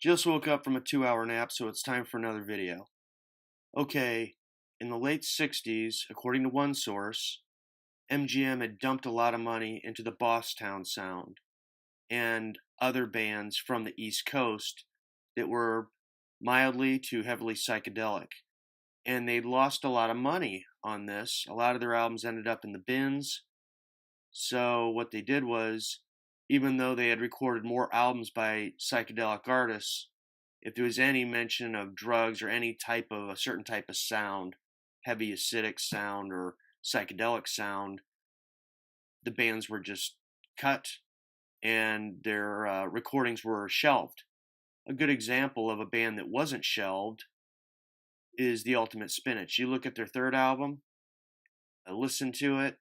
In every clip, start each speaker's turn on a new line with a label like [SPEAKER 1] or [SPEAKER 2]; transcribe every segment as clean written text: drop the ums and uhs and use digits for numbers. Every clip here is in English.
[SPEAKER 1] Just woke up from a 2 hour nap, so it's time for another video. Okay, in the late 60s, according to one source, MGM had dumped a lot of money into the Bosstown sound and other bands from the East Coast that were mildly to heavily psychedelic. And they'd lost a lot of money on this. A lot of their albums ended up in the bins. So what they did was, even though they had recorded more albums by psychedelic artists, if there was any mention of drugs or any type of a certain type of sound, heavy acidic sound or psychedelic sound, the bands were just cut and their recordings were shelved. A good example of a band that wasn't shelved is the Ultimate Spinach. You look at their third album, listen to it,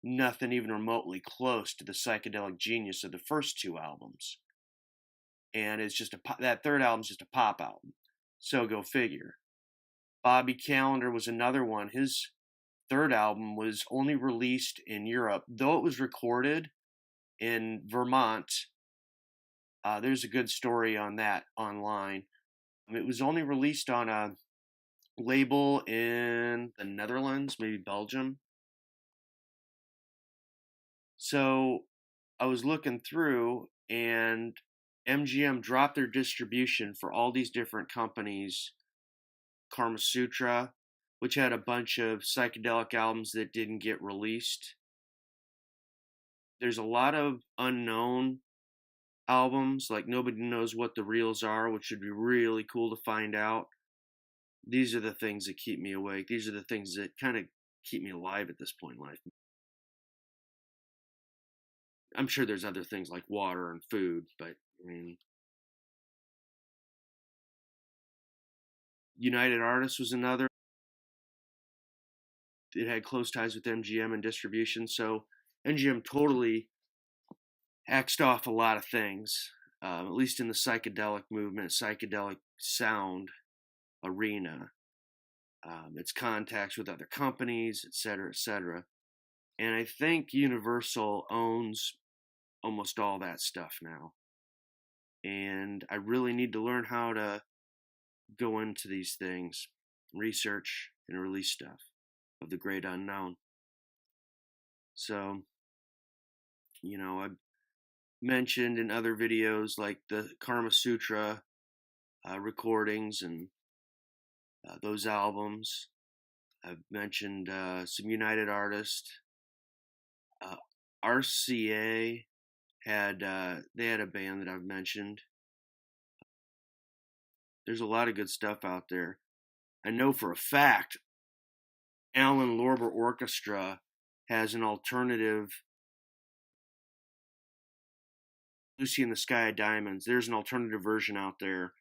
[SPEAKER 1] nothing even remotely close to the psychedelic genius of the first two albums. And it's just that third album's just a pop album. So go figure. Bobby Calendar was another one. His third album was only released in Europe, though it was recorded in Vermont. There's a good story on that online. It was only released on a label in the Netherlands, maybe Belgium. So I was looking through, and MGM dropped their distribution for all these different companies. Karma Sutra, which had a bunch of psychedelic albums that didn't get released. There's a lot of unknown albums, like nobody knows what the reals are, which would be really cool to find out. These are the things that keep me awake. These are the things that kind of keep me alive at this point in life. I'm sure there's other things like water and food, but I mean, United Artists was another. It had close ties with MGM and distribution, so MGM totally axed off a lot of things, at least in the psychedelic movement, psychedelic sound arena. Its contacts with other companies, etc., etc. And I think Universal owns almost all that stuff now. And I really need to learn how to go into these things, research and release stuff of the great unknown. So, I've mentioned in other videos like the Karma Sutra recordings and those albums. I've mentioned some United Artists. RCA they had a band that I've mentioned. There's a lot of good stuff out there. I know for a fact Alan Lorber Orchestra has an alternative Lucy in the Sky of Diamonds. There's an alternative version out there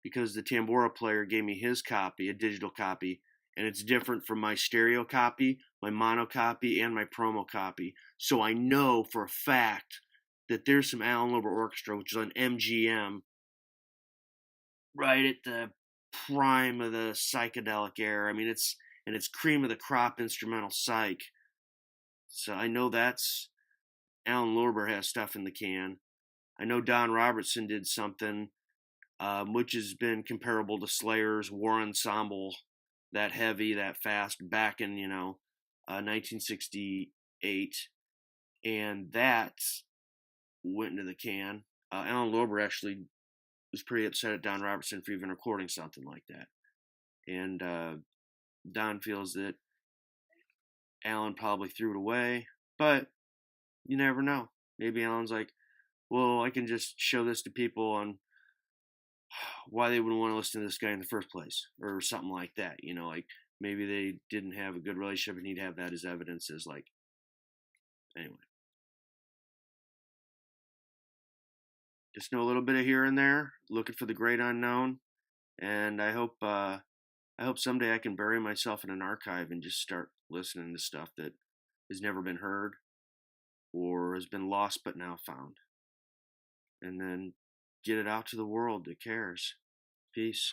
[SPEAKER 1] because the tambora player gave me his copy, a digital copy, and it's different from my stereo copy, my mono copy, and my promo copy. So I know for a fact that there's some Alan Lorber Orchestra, which is on MGM, right at the prime of the psychedelic era. I mean, it's cream of the crop instrumental psych. So I know that's Alan Lorber has stuff in the can. I know Don Robertson did something which has been comparable to Slayer's War Ensemble, that heavy, that fast, back in 1968, and that went into the can. Alan Lorber actually was pretty upset at Don Robertson for even recording something like that, and Don feels that Alan probably threw it away, but you never know. Maybe Alan's like, well, I can just show this to people on why they wouldn't want to listen to this guy in the first place, or something like that. Like maybe they didn't have a good relationship and he'd have that as evidence as like, anyway. Just know a little bit of here and there, looking for the great unknown, and I hope someday I can bury myself in an archive and just start listening to stuff that has never been heard or has been lost but now found, and then get it out to the world that cares. Peace.